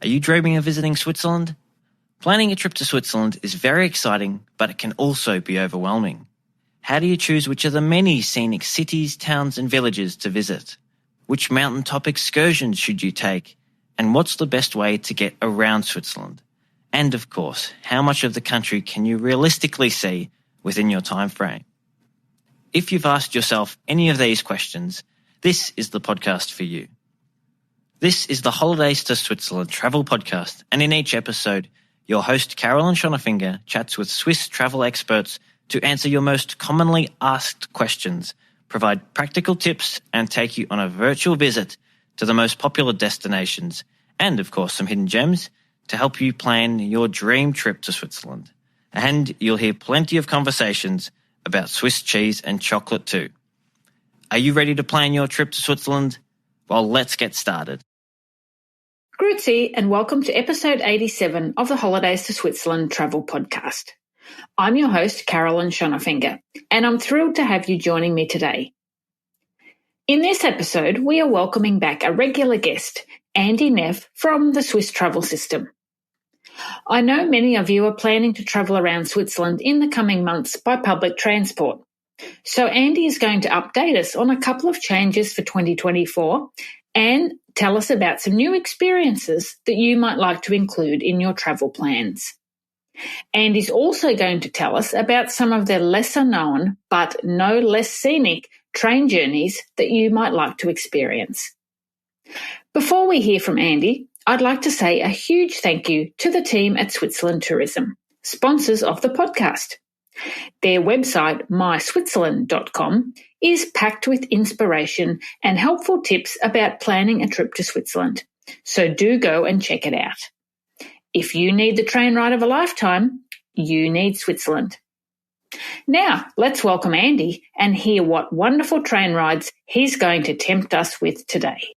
Are you dreaming of visiting Switzerland? Planning a trip to Switzerland is very exciting, but it can also be overwhelming. How do you choose which of the many scenic cities, towns and villages to visit? Which mountaintop excursions should you take? And what's the best way to get around Switzerland? And of course, how much of the country can you realistically see within your time frame? If you've asked yourself any of these questions, this is the podcast for you. This is the Holidays to Switzerland travel podcast, and in each episode, your host Carolyn Schonnerfinger chats with Swiss travel experts to answer your most commonly asked questions, provide practical tips, and take you on a virtual visit to the most popular destinations, and of course some hidden gems to help you plan your dream trip to Switzerland. And you'll hear plenty of conversations about Swiss cheese and chocolate too. Are you ready to plan your trip to Switzerland? Well, let's get started. Grüezi and welcome to episode 87 of the Holidays to Switzerland travel podcast. I'm your host, Carolyn Schonnerfinger, and I'm thrilled to have you joining me today. In this episode, we are welcoming back a regular guest, Andy Neff from the Swiss Travel System. I know many of you are planning to travel around Switzerland in the coming months by public transport. So Andy is going to update us on a couple of changes for 2024 and tell us about some new experiences that you might like to include in your travel plans. Andy's also going to tell us about some of the lesser known but no less scenic train journeys that you might like to experience. Before we hear from Andy, I'd like to say a huge thank you to the team at Switzerland Tourism, sponsors of the podcast. Their website, myswitzerland.com, is packed with inspiration and helpful tips about planning a trip to Switzerland, so do go and check it out. If you need the train ride of a lifetime, you need Switzerland. Now, let's welcome Andy and hear what wonderful train rides he's going to tempt us with today.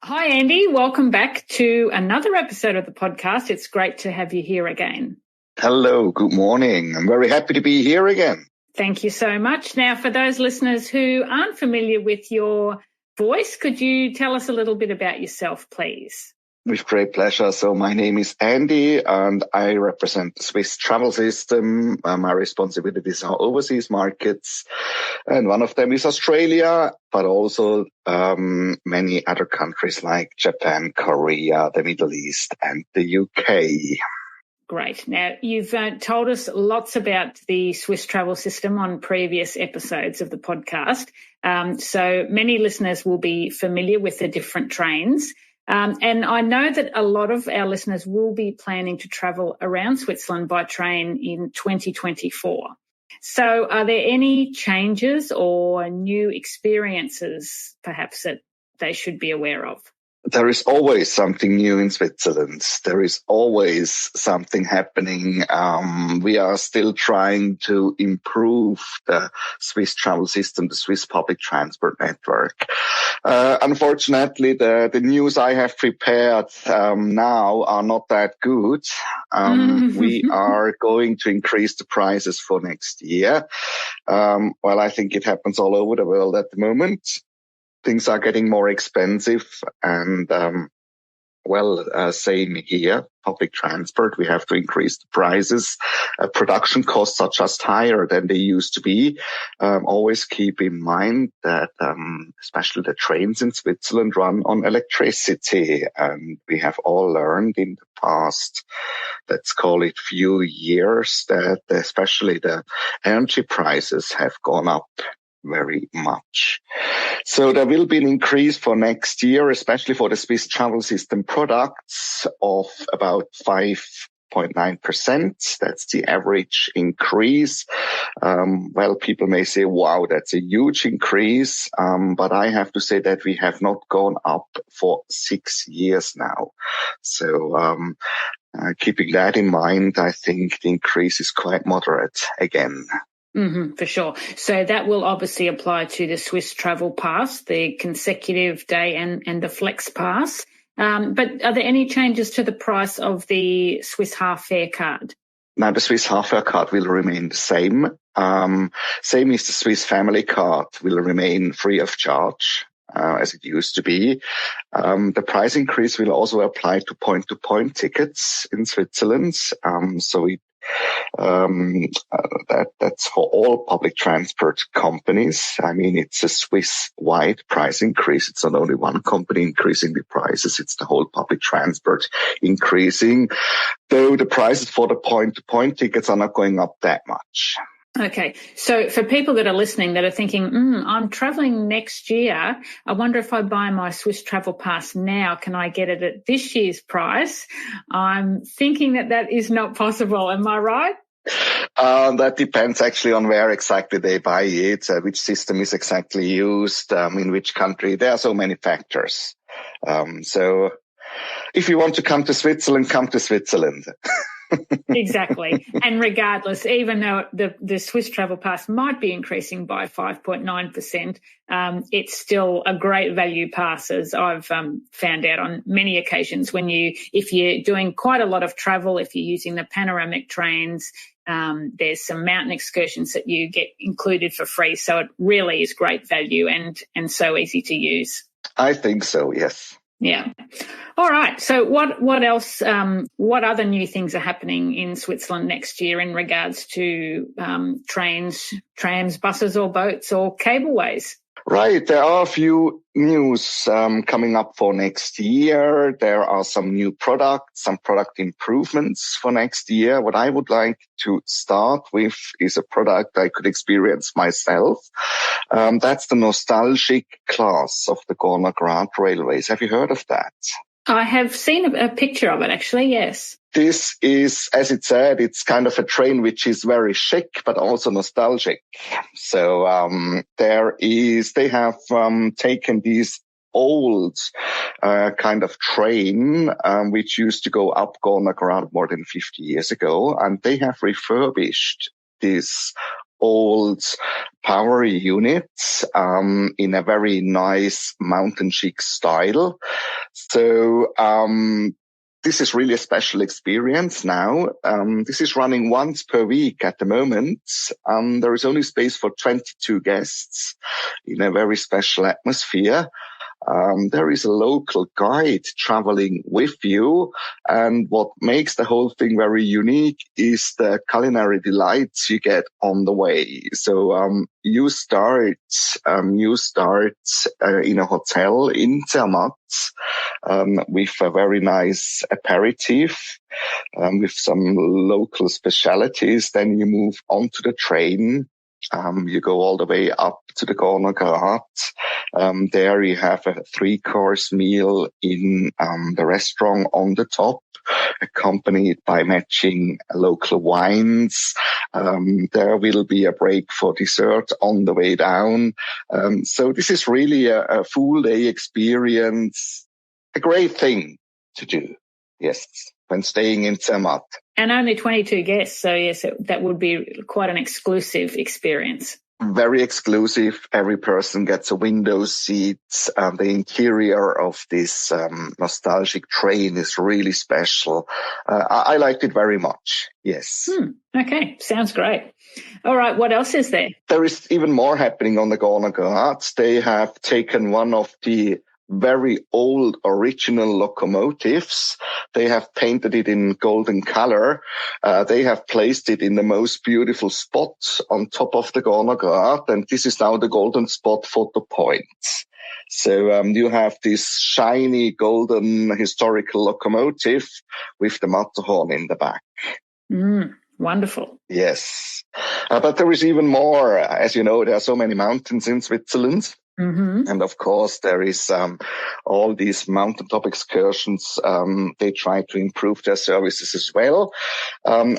Hi, Andy. Welcome back to another episode of the podcast. It's great to have you here again. Hello, good morning. I'm very happy to be here again. Thank you so much. Now, for those listeners who aren't familiar with your voice, could you tell us a little bit about yourself, please? With great pleasure. So my name is Andy and I represent the Swiss Travel System. My responsibilities are overseas markets, and one of them is Australia, but also many other countries like Japan, Korea, the Middle East and the UK. Great. Now, you've told us lots about the Swiss travel system on previous episodes of the podcast. So many listeners will be familiar with the different trains. And I know that a lot of our listeners will be planning to travel around Switzerland by train in 2024. So are there any changes or new experiences perhaps that they should be aware of? There is always something new in Switzerland. There is always something happening. We are still trying to improve the Swiss travel system, the Swiss public transport network. Unfortunately, the news I have prepared now are not that good. We are going to increase the prices for next year. Well, I think it happens all over the world at the moment. Things are getting more expensive and, same here, public transport, we have to increase the prices. Production costs are just higher than they used to be. Always keep in mind that, especially the trains in Switzerland run on electricity. And we have all learned in the past, let's call it few years, that especially the energy prices have gone up very much. So there will be an increase for next year, especially for the Swiss travel system products, of about 5.9%. That's the average increase. People may say, wow, that's a huge increase. But I have to say that we have not gone up for 6 years now. So, keeping that in mind, I think the increase is quite moderate again. For sure. So that will obviously apply to the Swiss Travel Pass, the consecutive day and the Flex Pass. But are there any changes to the price of the Swiss Half Fare card? Now, the Swiss Half Fare card will remain the same. Same as the Swiss Family card will remain free of charge. as it used to be. The price increase will also apply to point-to-point tickets in Switzerland. That's for all public transport companies. I mean, it's a Swiss-wide price increase. It's not only one company increasing the prices, it's the whole public transport increasing, though the prices for the point-to-point tickets are not going up that much. Okay. So for people that are listening that are thinking, I'm traveling next year, I wonder if I buy my Swiss travel pass now, can I get it at this year's price? I'm thinking that is not possible. Am I right? That depends actually on where exactly they buy it, which system is exactly used, in which country. There are so many factors. So if you want to come to Switzerland, come to Switzerland. Exactly. And regardless, even though the Swiss travel pass might be increasing by 5.9%, it's still a great value pass, as I've found out on many occasions. If you're doing quite a lot of travel, if you're using the panoramic trains, there's some mountain excursions that you get included for free. So it really is great value and so easy to use. I think so, yes. Yeah. All right. So what else, what other new things are happening in Switzerland next year in regards to trains, trams, buses or boats or cableways? Right. There are a few news coming up for next year. There are some new products, some product improvements for next year. What I would like to start with is a product I could experience myself. That's the NostalChic Class of the Gornergrat railways. Have you heard of that? I have seen a picture of it, actually, yes. This is, as it said, it's kind of a train which is very chic, but also nostalgic. So they have taken these old kind of train which used to go up Gornergrat more than 50 years ago, and they have refurbished this old power units in a very nice mountain chic style. So this is really a special experience now. This is running once per week at the moment. There is only space for 22 guests in a very special atmosphere. There is a local guide traveling with you, and what makes the whole thing very unique is the culinary delights you get on the way. So you start in a hotel in Zermatt with a very nice aperitif with some local specialities. Then you move onto the train. You go all the way up to the Gornergrat. There you have a 3-course meal in the restaurant on the top, accompanied by matching local wines. There will be a break for dessert on the way down. So this is really a full day experience, a great thing to do. Yes, when staying in Zermatt. And only 22 guests, so yes, that would be quite an exclusive experience. Very exclusive. Every person gets a window seat. The interior of this nostalgic train is really special. I liked it very much. Yes. Okay, sounds great. All right, what else is there? There is even more happening on the Gornergrat. They have taken one of the very old original locomotives. They have painted it in golden color. They have placed it in the most beautiful spot on top of the Gornergrat, and this is now the golden spot photo point. So you have this shiny golden historical locomotive with the Matterhorn in the back. Wonderful. Yes. But there is even more. As you know, there are so many mountains in Switzerland. Mm-hmm. And of course, there is all these mountaintop excursions. They try to improve their services as well.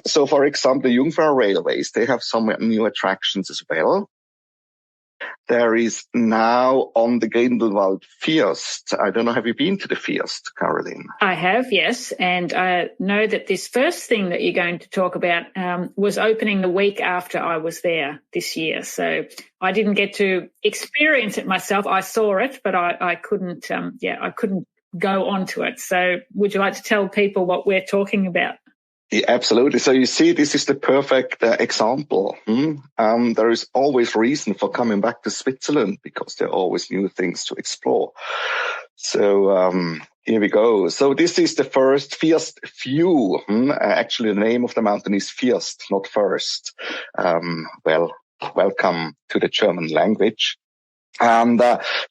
So, for example, the Jungfrau Railways, they have some new attractions as well. There is now on the Grindelwald Fürst. I don't know, have you been to the Fürst, Caroline? I have, yes. And I know that this first thing that you're going to talk about was opening the week after I was there this year. So I didn't get to experience it myself. I saw it, but I couldn't, I couldn't go onto it. So would you like to tell people what we're talking about? Yeah, absolutely. So you see, this is the perfect example. There is always reason for coming back to Switzerland because there are always new things to explore. So here we go. So this is the first First view. Actually, the name of the mountain is First, not First. Welcome to the German language. And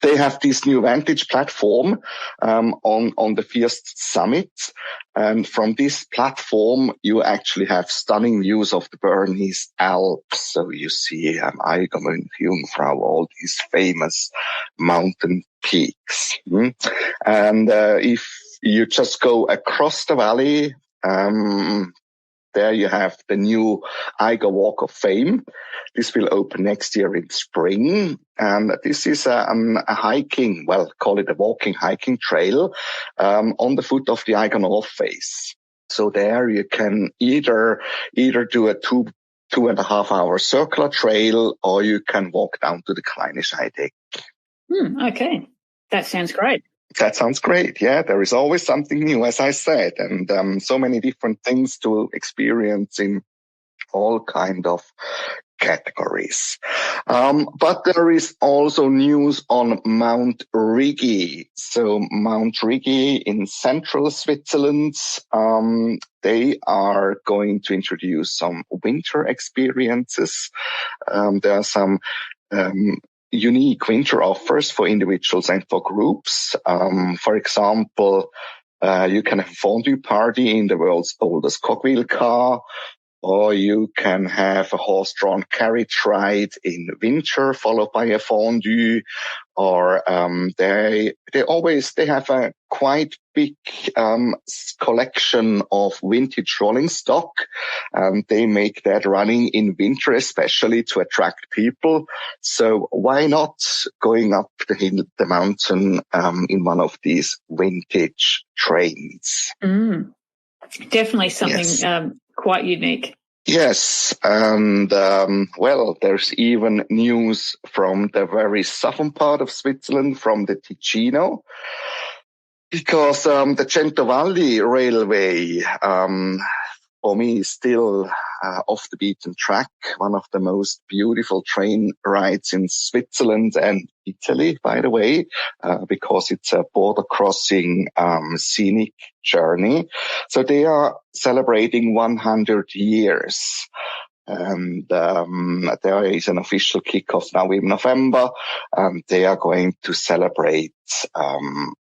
they have this new vantage platform on the First summit. And from this platform, you actually have stunning views of the Bernese Alps. So you see Eigermünd, Jungfrau, all these famous mountain peaks. And if you just go across the valley, there you have the new Eiger Walk of Fame. This will open next year in spring. And this is a hiking, call it a walking hiking trail, on the foot of the Eiger North face. So there you can either do a 2.5 hour circular trail, or you can walk down to the Kleine Scheidegg. Okay. That sounds great. That sounds great. Yeah, there is always something new, as I said, and so many different things to experience in all kind of categories. But there is also news on Mount Rigi. So Mount Rigi in central Switzerland, they are going to introduce some winter experiences. There are some unique winter offers for individuals and for groups. For example, you can have a fondue party in the world's oldest cogwheel car, or you can have a horse-drawn carriage ride in winter followed by a fondue, or they have a quite big collection of vintage rolling stock, and they make that running in winter especially to attract people. So why not going up the mountain in one of these vintage trains? Definitely something quite unique. Yes, and there's even news from the very southern part of Switzerland, from the Ticino, because the Centovalli railway, for me, is still off the beaten track, one of the most beautiful train rides in Switzerland and Italy, by the way, because it's a border crossing scenic journey. So they are celebrating 100 years. And there is an official kickoff now in November, and they are going to celebrate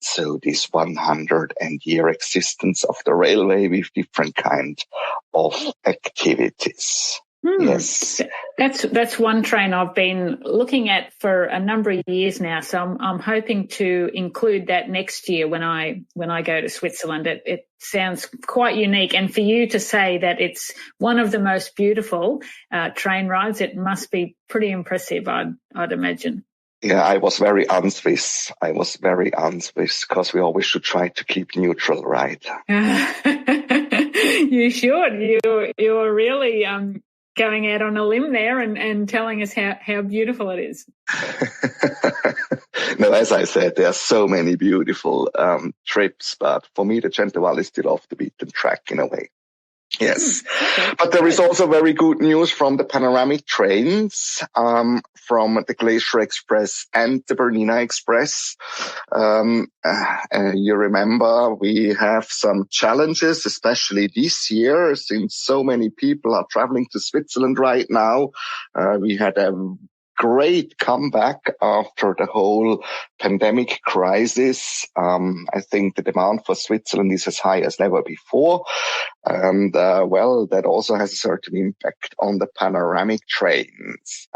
so this 100-year existence of the railway with different kind of activities. Yes, that's one train I've been looking at for a number of years now. So I'm hoping to include that next year when I go to Switzerland. It sounds quite unique, and for you to say that it's one of the most beautiful train rides, it must be pretty impressive, I'd imagine. Yeah, I was very unswiss because we always should try to keep neutral, right? You should. You're really going out on a limb there and telling us how beautiful it is. No, as I said, there are so many beautiful trips, but for me, the Centovalli is still off the beaten track in a way. Yes. Okay. But there is also very good news from the panoramic trains, from the Glacier Express and the Bernina Express. You remember we have some challenges, especially this year, since so many people are traveling to Switzerland right now. We had a great comeback after the whole pandemic crisis. I think the demand for Switzerland is as high as never before. And, that also has a certain impact on the panoramic trains.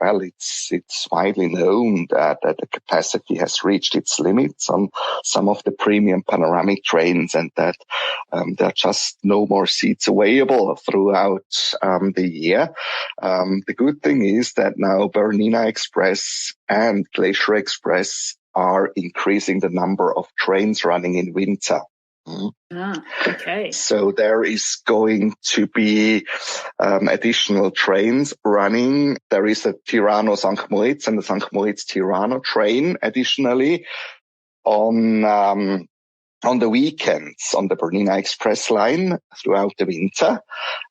It's widely known that the capacity has reached its limits on some of the premium panoramic trains, and that there are just no more seats available throughout the year. The good thing is that now Bernina Express and Glacier Express are increasing the number of trains running in winter. Okay. So there is going to be additional trains running. There is a Tirano-St. Moritz and the St. Moritz-Tirano train additionally on on the weekends on the Bernina Express line throughout the winter.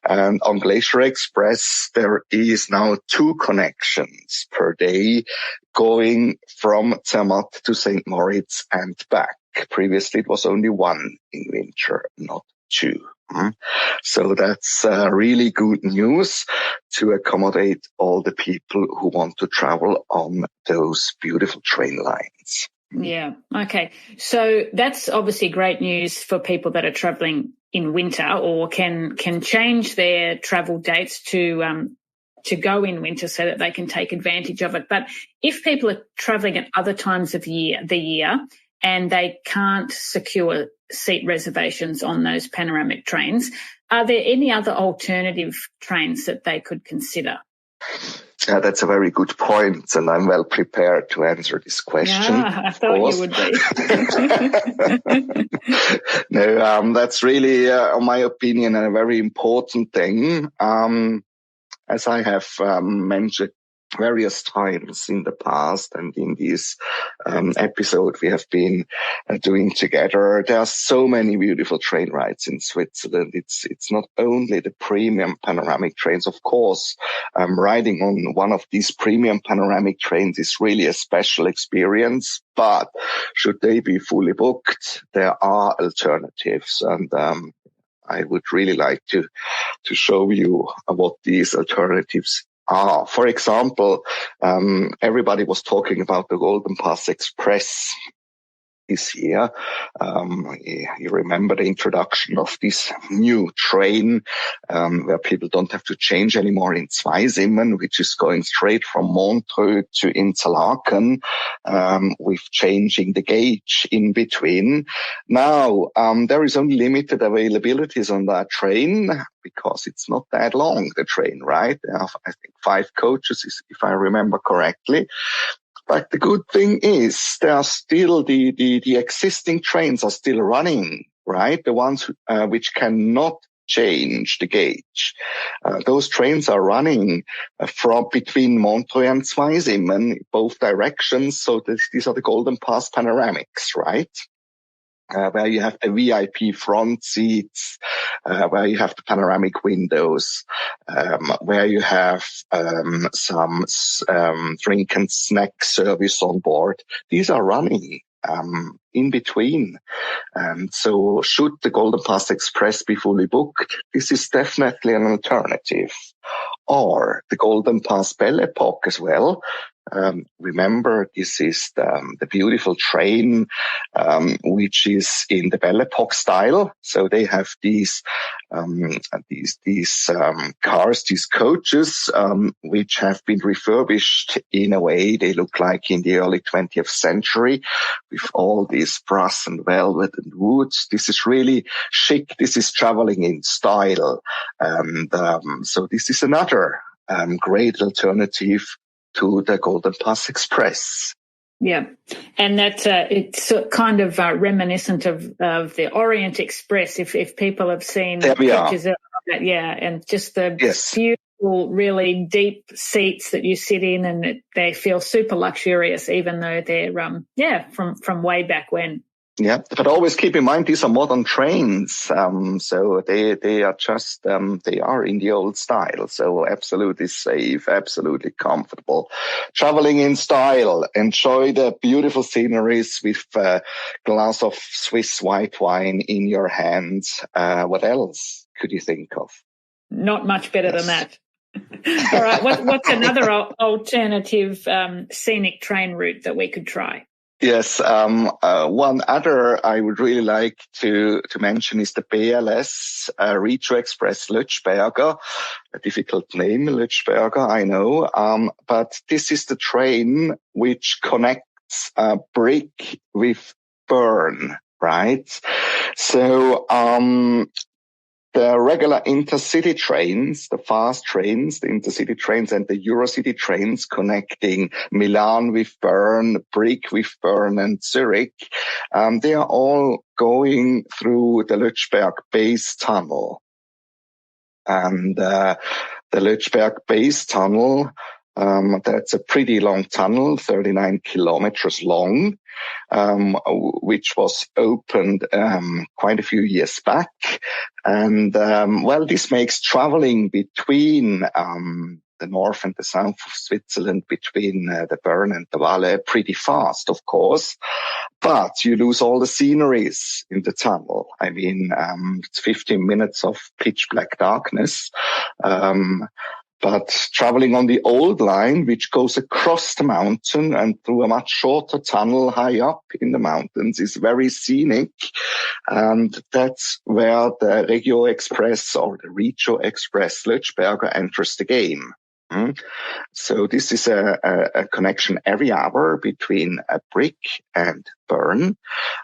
And on Glacier Express, there is now 2 connections per day going from Zermatt to St. Moritz and back. Previously, it was only 1 in winter, not 2. So that's really good news to accommodate all the people who want to travel on those beautiful train lines. Yeah. Okay. So that's obviously great news for people that are traveling in winter or can change their travel dates to go in winter so that they can take advantage of it. But if people are traveling at other times of the year and they can't secure seat reservations on those panoramic trains, are there any other alternative trains that they could consider? That's a very good point, and I'm well prepared to answer this question. Yeah, I thought you would be. No, that's really, in my opinion, a very important thing. As I have mentioned various times in the past and in this episode we have been doing together, there are so many beautiful train rides in Switzerland. It's not only the premium panoramic trains. Of course, riding on one of these premium panoramic trains is really a special experience, but should they be fully booked, there are alternatives. And I would really like to show you what these alternatives are. For example, everybody was talking about the Golden Pass Express this year. You remember the introduction of this new train, where people don't have to change anymore in Zweisimmen, which is going straight from Montreux to Interlaken, with changing the gauge in between. Now, there is only limited availabilities on that train because it's not that long, the train, right? I think 5 coaches, if I remember correctly. But the good thing is there are still the existing trains are still running, right? The ones which cannot change the gauge. Those trains are running from between Montreux and Zweisimmen, both directions. So these are the Golden Pass panoramics, right? Where you have the VIP front seats, where you have the panoramic windows, where you have some drink and snack service on board. These are running in between. And so should the Golden Pass Express be fully booked, this is definitely an alternative. Or the Golden Pass Belle Epoque as well. Remember, this is the beautiful train, which is in the Belle Epoque style. So they have these cars, these coaches, which have been refurbished in a way they look like in the early 20th century with all these brass and velvet and wood. This is really chic. This is traveling in style. And, so this is another, great alternative to the Golden Pass Express. Yeah, and that it's kind of reminiscent of the Orient Express. If people have seen pictures of that, yeah, and just the beautiful, really deep seats that you sit in, and they feel super luxurious, even though they're from way back when. Yeah, but always keep in mind these are modern trains, so they are just they are in the old style, so absolutely safe, absolutely comfortable, traveling in style. Enjoy the beautiful sceneries with a glass of Swiss white wine in your hands. What else could you think of? Not much better than that. All right, what's another alternative scenic train route that we could try? Yes, one other I would really like to mention is the BLS Rigi Express Lötschberger, a difficult name, Lötschberger, I know, but this is the train which connects Brick with Bern, right? So the regular intercity trains, the fast trains, the intercity trains and the Eurocity trains connecting Milan with Bern, Brieg with Bern and Zurich, they are all going through the Lötschberg Base Tunnel. And the Lötschberg Base Tunnel That's a pretty long tunnel, 39 kilometers long, which was opened quite a few years back. And this makes traveling between the north and the south of Switzerland, between the Bern and the Valais, pretty fast, of course. But you lose all the sceneries in the tunnel. I mean, it's 15 minutes of pitch black darkness. But traveling on the old line, which goes across the mountain and through a much shorter tunnel high up in the mountains, is very scenic. And that's where the Regio Express or the Regio Express Lötschberger enters the game. So this is a connection every hour between Brick and Bern.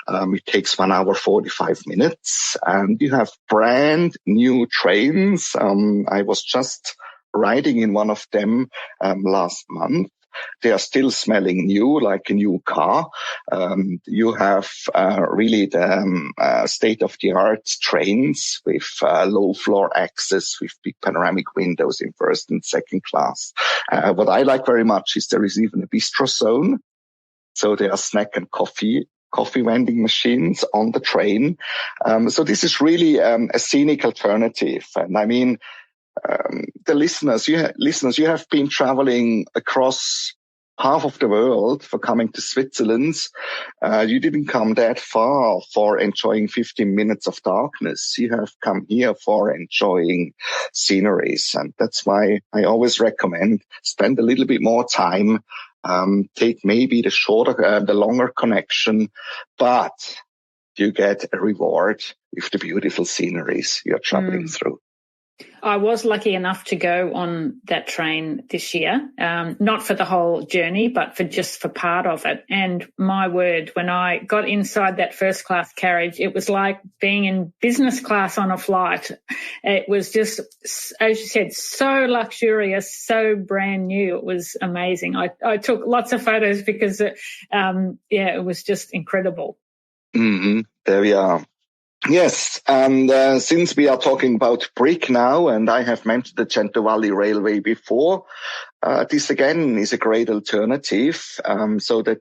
It takes 1 hour, 45 minutes, and you have brand new trains. I was just riding in one of them last month. They are still smelling new, like a new car. You have really the state-of-the-art trains with low floor access, with big panoramic windows in first and second class. What I like very much is there is even a bistro zone. So there are snack and coffee vending machines on the train. So this is really a scenic alternative. And I mean, the listeners, you have been traveling across half of the world for coming to Switzerland. You didn't come that far for enjoying 15 minutes of darkness. You have come here for enjoying sceneries. And that's why I always recommend spend a little bit more time, take maybe the longer connection, but you get a reward with the beautiful sceneries you're traveling through. I was lucky enough to go on that train this year, not for the whole journey, but for part of it. And my word, when I got inside that first class carriage, it was like being in business class on a flight. It was just, as you said, so luxurious, so brand new. It was amazing. I took lots of photos because, it was just incredible. Mm-hmm. There we are. Yes, and since we are talking about Brick now, and I have mentioned the Centovalli Railway before, this again is a great alternative. So the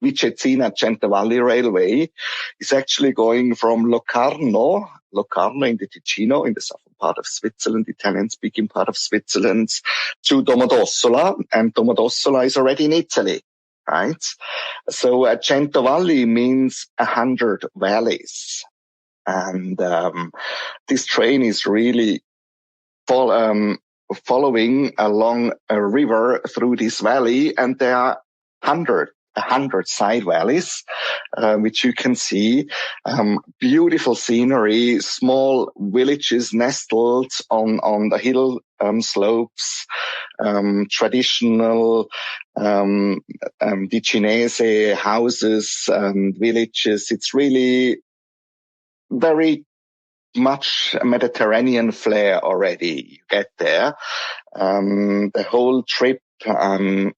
Vicentina-Centovalli Railway is actually going from Locarno in the Ticino, in the southern part of Switzerland, Italian-speaking part of Switzerland, to Domodossola, and Domodossola is already in Italy. Right? So Centovalli means 100 valleys. And this train is really following along a river through this valley, and there are 100 side valleys, which you can see. Beautiful scenery, small villages nestled on the hill slopes, traditional Ticinese houses and villages. It's really very much a Mediterranean flair already. You get there. The whole trip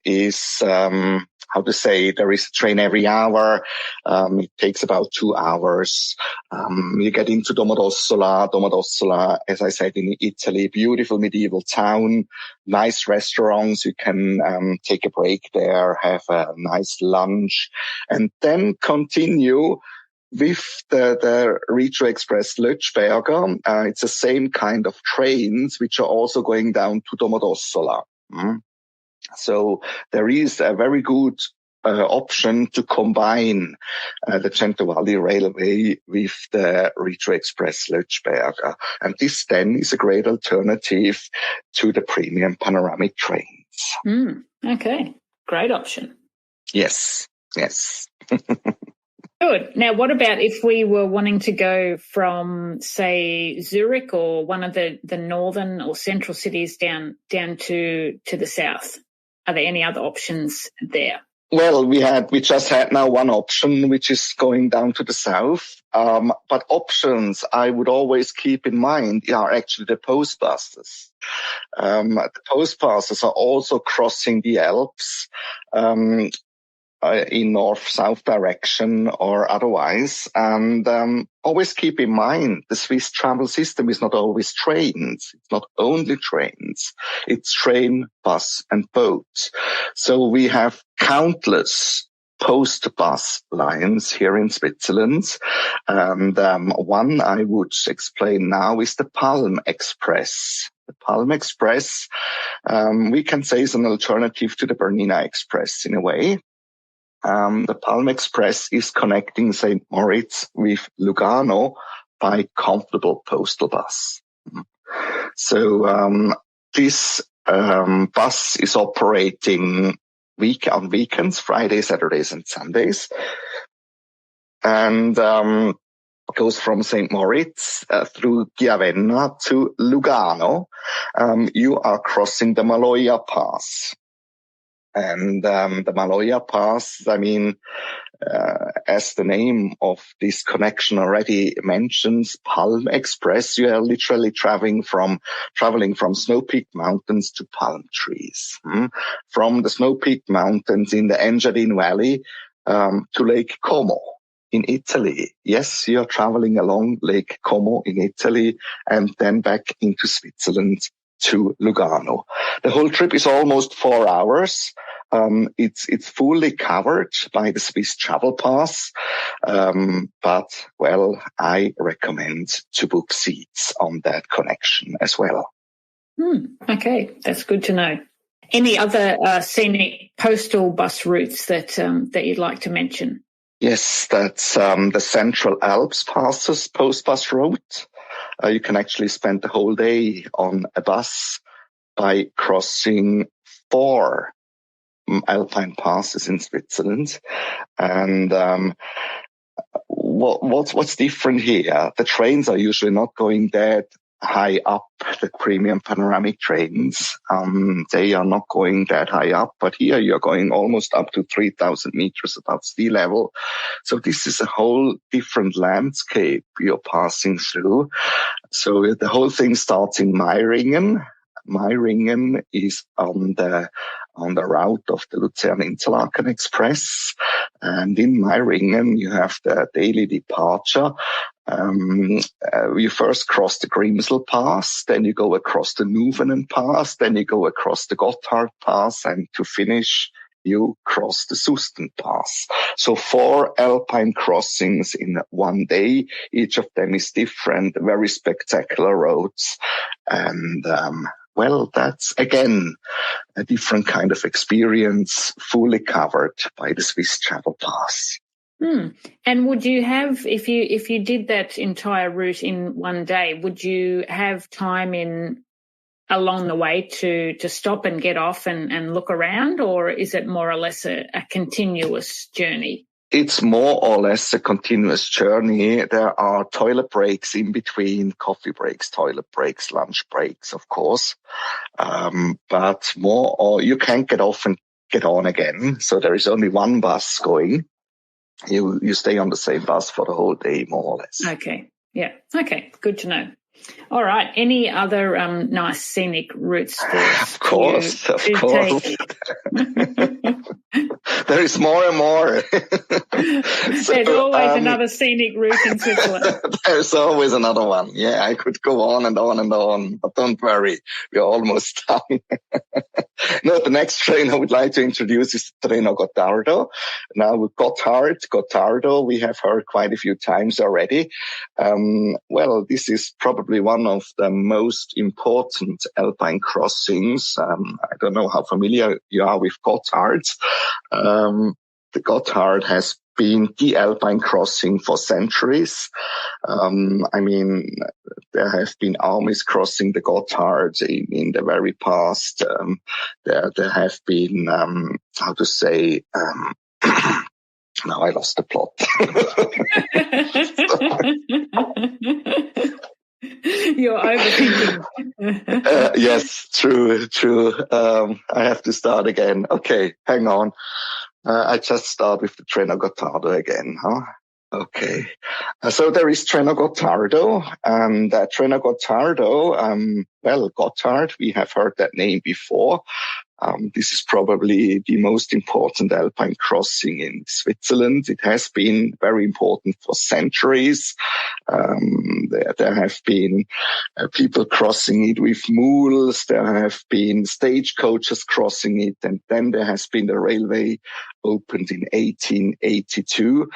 is there is a train every hour. It takes about 2 hours. You get into Domodossola. Domodossola, as I said, in Italy, beautiful medieval town, nice restaurants. You can take a break there, have a nice lunch, and then continue with the Regio Express Lötschberger. It's the same kind of trains which are also going down to Domodossola. So there is a very good option to combine the Centovalli Railway with the Regio Express Lötschberger. And this then is a great alternative to the premium panoramic trains. Okay, great option. Yes. Good. Now, what about if we were wanting to go from, say, Zurich or one of the northern or central cities down to the south? Are there any other options there? Well, we just had now one option, which is going down to the south. But options I would always keep in mind are actually the postbusters. The postbusters are also crossing the Alps. in north-south direction or otherwise. And always keep in mind, the Swiss travel system is not always trains. It's not only trains. It's train, bus, and boat. So we have countless post bus lines here in Switzerland. And one I would explain now is the Palm Express. The Palm Express, we can say, is an alternative to the Bernina Express in a way. The Palm Express is connecting St. Moritz with Lugano by comfortable postal bus. So this bus is operating on weekends, Fridays, Saturdays, and Sundays, and goes from St. Moritz through Chiavenna to Lugano. You are crossing the Maloja Pass. And the Maloja Pass, I mean, as the name of this connection already mentions, Palm Express, you are literally traveling from snow-peaked mountains to palm trees. From the snow-peaked mountains in the Engadine Valley to Lake Como in Italy. Yes, you are traveling along Lake Como in Italy and then back into Switzerland to Lugano. The whole trip is almost 4 hours. It's fully covered by the Swiss Travel Pass. But, well, I recommend to book seats on that connection as well. Okay, that's good to know. Any other scenic postal bus routes that you'd like to mention? Yes, that's the Central Alps post bus route. You can actually spend the whole day on a bus by crossing 4 alpine passes in Switzerland. And what's different here? The trains are usually not going that high up, the premium panoramic trains. They are not going that high up, but here you're going almost up to 3,000 meters above sea level. So this is a whole different landscape you're passing through. So the whole thing starts in Meiringen. Meiringen is on the route of the Luzern-Interlaken Express. And in Meiringen, you have the daily departure. You first cross the Grimsel Pass, then you go across the Nuvenen Pass, then you go across the Gotthard Pass, and to finish, you cross the Susten Pass. So 4 alpine crossings in one day. Each of them is different, very spectacular roads. And, well, that's again a different kind of experience, fully covered by the Swiss Travel Pass. And would you have, if you did that entire route in one day, would you have time along the way to stop and get off and look around, or is it more or less a continuous journey? It's more or less a continuous journey. There are toilet breaks in between, coffee breaks, toilet breaks, lunch breaks, of course. But you can't get off and get on again. So there is only one bus going. You stay on the same bus for the whole day, more or less. Okay. Yeah. Okay. Good to know. All right. Any other nice scenic routes? Of course. There is more and more. There's always another scenic route in Switzerland. There's always another one. Yeah, I could go on and on and on, but don't worry, we're almost done. No, the next train I would like to introduce is the Treno Gottardo. Now with Gottardo, we have heard quite a few times already. Well, this is probably one of the most important alpine crossings. I don't know how familiar you are with Gotthard. The Gotthard has been the alpine crossing for centuries. I mean, there have been armies crossing the Gotthard in the very past. There have been, now I lost the plot. You're overthinking. Yes, true. I have to start again. Okay, hang on. I just start with the Treno Gottardo again, huh? Okay. So there is Treno Gottardo, and Treno Gottardo, Gotthard, we have heard that name before. This is probably the most important alpine crossing in Switzerland. It has been very important for centuries. There have been people crossing it with mules. There have been stagecoaches crossing it. And then there has been the railway opened in 1882.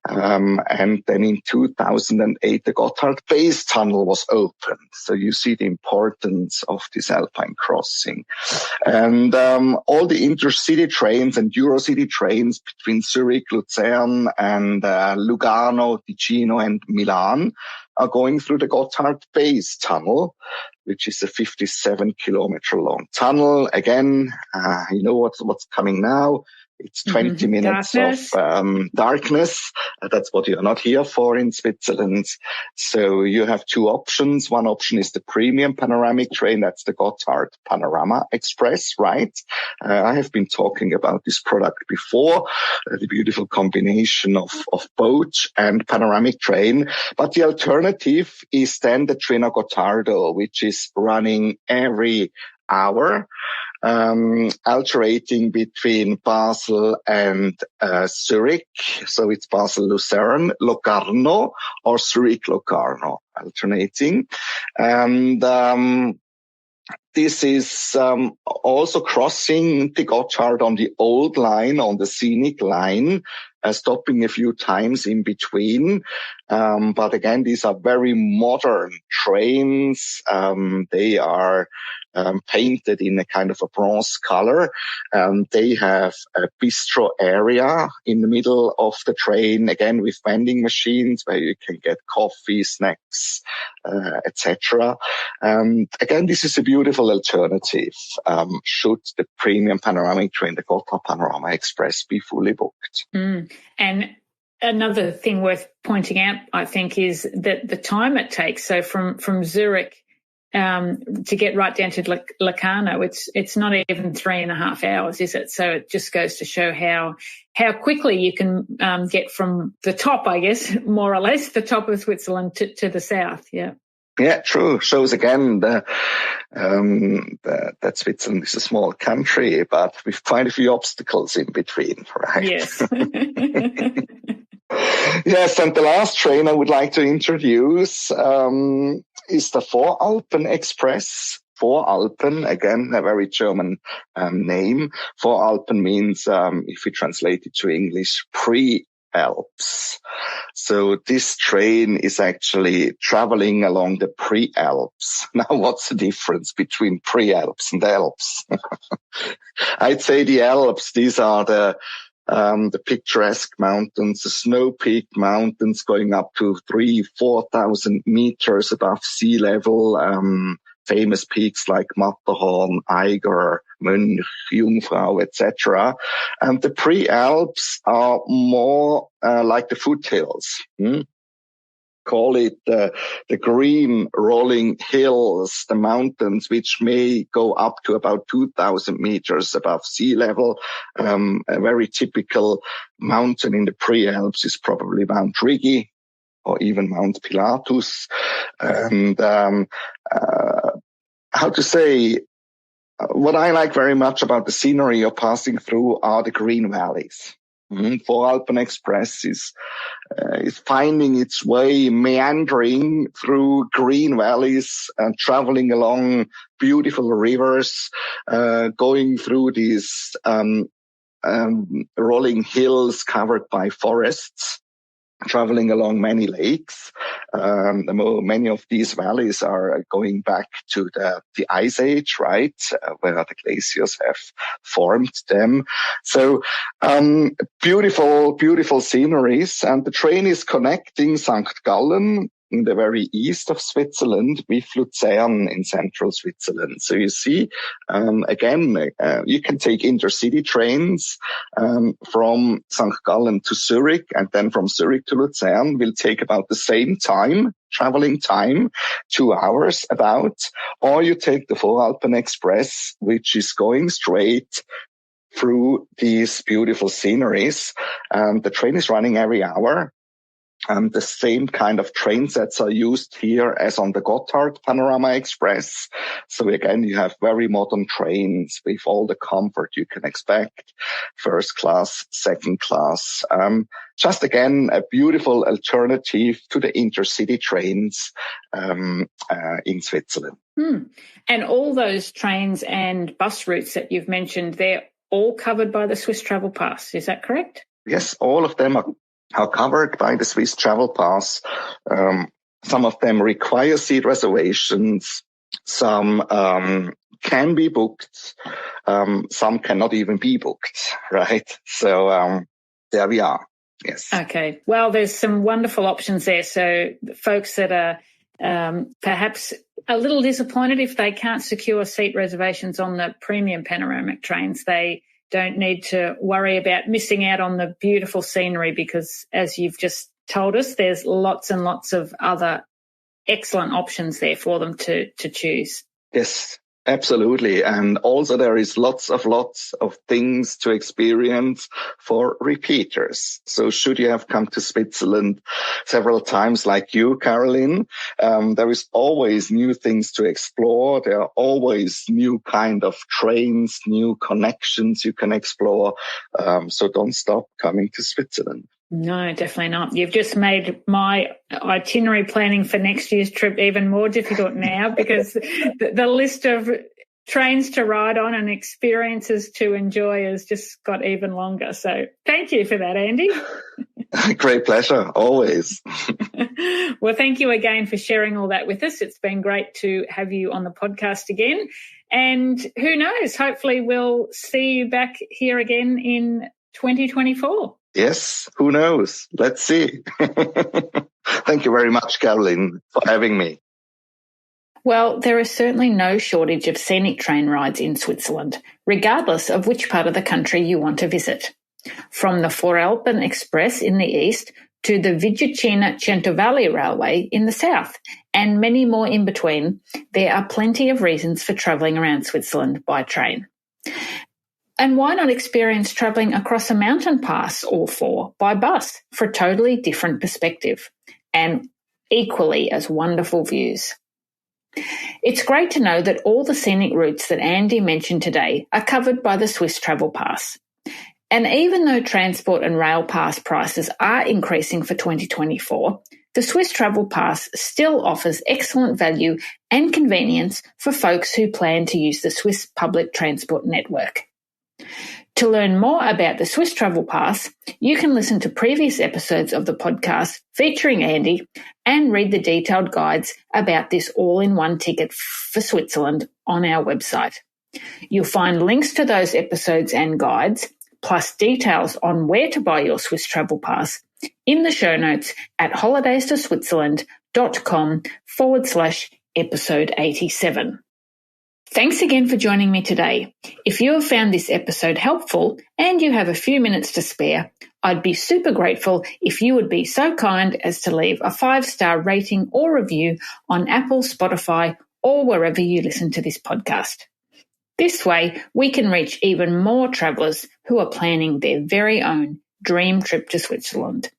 And then in 2008, the Gotthard Base Tunnel was opened. So you see the importance of this alpine crossing. And all the intercity trains and Eurocity trains between Zurich, Lucerne, and Lugano, Ticino, and Milan are going through the Gotthard Base Tunnel, which is a 57-kilometer long tunnel. Again, you know what's coming now. It's 20 minutes darkness. of darkness. That's what you're not here for in Switzerland. So you have two options. One option is the premium panoramic train. That's the Gotthard Panorama Express, right? I have been talking about this product before, the beautiful combination of boat and panoramic train. But the alternative is then the Treno Gottardo, which is running every hour, alternating between Basel and Zurich. So it's Basel-Lucerne, Locarno, or Zurich-Locarno, alternating. And this is also crossing the Gotthard on the old line, on the scenic line, stopping a few times in between. But again, these are very modern trains. They are painted in a kind of a bronze color. They have a bistro area in the middle of the train, again with vending machines where you can get coffee, snacks, etc. Again, this is a beautiful alternative should the premium panoramic train, the Gotthard Panorama Express, be fully booked. And another thing worth pointing out, I think, is that the time it takes. So from Zurich to get right down to Locarno, it's not even 3.5 hours, is it? So it just goes to show how quickly you can get from the top, I guess, more or less, the top of Switzerland to the south. Yeah. Yeah, true. Shows again that Switzerland is a small country, but with quite a few obstacles in between, right? Yes. Yes, and the last train I would like to introduce is the Voralpen Express. Voralpen, again, a very German name. Voralpen means, if we translate it to English, pre-Alps. So this train is actually traveling along the pre-Alps. Now, what's the difference between pre-Alps and Alps? I'd say the Alps, these are the picturesque mountains, the snow-peaked mountains going up to 3,000-4,000 meters above sea level. Famous peaks like Matterhorn, Eiger, Mönch, Jungfrau, etc. And the pre-Alps are more like the foothills. Call it the green rolling hills, the mountains, which may go up to about 2,000 meters above sea level. A very typical mountain in the pre-Alps is probably Mount Rigi, or even Mount Pilatus. And what I like very much about the scenery you're passing through are the green valleys. Voralpen Express is finding its way, meandering through green valleys and traveling along beautiful rivers, going through these rolling hills covered by forests, traveling along many lakes. Many of these valleys are going back to the Ice Age, right, where the glaciers have formed them. So beautiful, beautiful sceneries. And the train is connecting St. Gallen in the very east of Switzerland with Luzern in central Switzerland. So you see, again, you can take intercity trains from St. Gallen to Zurich, and then from Zurich to Luzern will take about the same time, traveling time, 2 hours about, or you take the Voralpen Express, which is going straight through these beautiful sceneries. The train is running every hour. The same kind of train sets are used here as on the Gotthard Panorama Express. So again, you have very modern trains with all the comfort you can expect. First class, second class. Just again, a beautiful alternative to the intercity trains in Switzerland. And all those trains and bus routes that you've mentioned, they're all covered by the Swiss Travel Pass. Is that correct? Yes, all of them are covered by the Swiss Travel Pass. Some of them require seat reservations. Some can be booked. Some cannot even be booked, right? So there we are. Yes. Okay. Well, there's some wonderful options there. So folks that are perhaps a little disappointed if they can't secure seat reservations on the premium panoramic trains, they don't need to worry about missing out on the beautiful scenery because, as you've just told us, there's lots and lots of other excellent options there for them to choose. Yes, absolutely. And also there is lots of things to experience for repeaters. So should you have come to Switzerland several times like you, Caroline, there is always new things to explore. There are always new kind of trains, new connections you can explore. So don't stop coming to Switzerland. No, definitely not. You've just made my itinerary planning for next year's trip even more difficult now because the list of trains to ride on and experiences to enjoy has just got even longer. So thank you for that, Andy. Great pleasure, always. Well, thank you again for sharing all that with us. It's been great to have you on the podcast again. And who knows, hopefully we'll see you back here again in 2024. Yes, who knows? Let's see. Thank you very much, Caroline, for having me. Well, there is certainly no shortage of scenic train rides in Switzerland, regardless of which part of the country you want to visit. From the Voralpen Express in the east to the Vicina-Centovalli Railway in the south, and many more in between, there are plenty of reasons for travelling around Switzerland by train. And why not experience travelling across a mountain pass or four by bus for a totally different perspective and equally as wonderful views? It's great to know that all the scenic routes that Andy mentioned today are covered by the Swiss Travel Pass. And even though transport and rail pass prices are increasing for 2024, the Swiss Travel Pass still offers excellent value and convenience for folks who plan to use the Swiss public transport network. To learn more about the Swiss Travel Pass, you can listen to previous episodes of the podcast featuring Andy and read the detailed guides about this all-in-one ticket for Switzerland on our website. You'll find links to those episodes and guides, plus details on where to buy your Swiss Travel Pass in the show notes at holidaystoswitzerland.com/episode 87. Thanks again for joining me today. If you have found this episode helpful and you have a few minutes to spare, I'd be super grateful if you would be so kind as to leave a 5-star rating or review on Apple, Spotify, or wherever you listen to this podcast. This way, we can reach even more travellers who are planning their very own dream trip to Switzerland.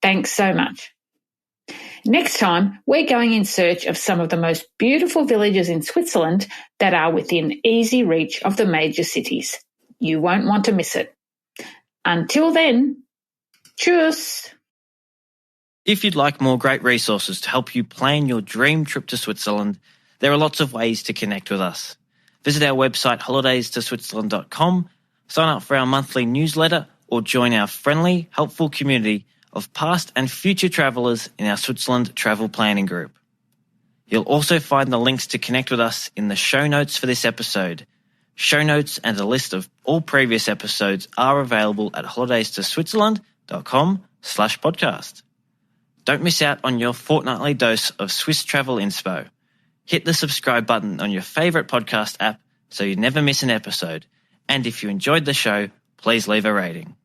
Thanks so much. Next time, we're going in search of some of the most beautiful villages in Switzerland that are within easy reach of the major cities. You won't want to miss it. Until then, tschüss. If you'd like more great resources to help you plan your dream trip to Switzerland, there are lots of ways to connect with us. Visit our website holidaystoswitzerland.com, sign up for our monthly newsletter, or join our friendly, helpful community of past and future travellers in our Switzerland travel planning group. You'll also find the links to connect with us in the show notes for this episode. Show notes and a list of all previous episodes are available at holidaystoswitzerland.com/podcast. Don't miss out on your fortnightly dose of Swiss travel inspo. Hit the subscribe button on your favourite podcast app so you never miss an episode. And if you enjoyed the show, please leave a rating.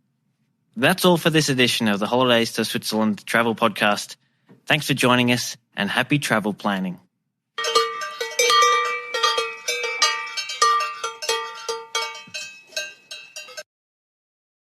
That's all for this edition of the Holidays to Switzerland Travel Podcast. Thanks for joining us and happy travel planning.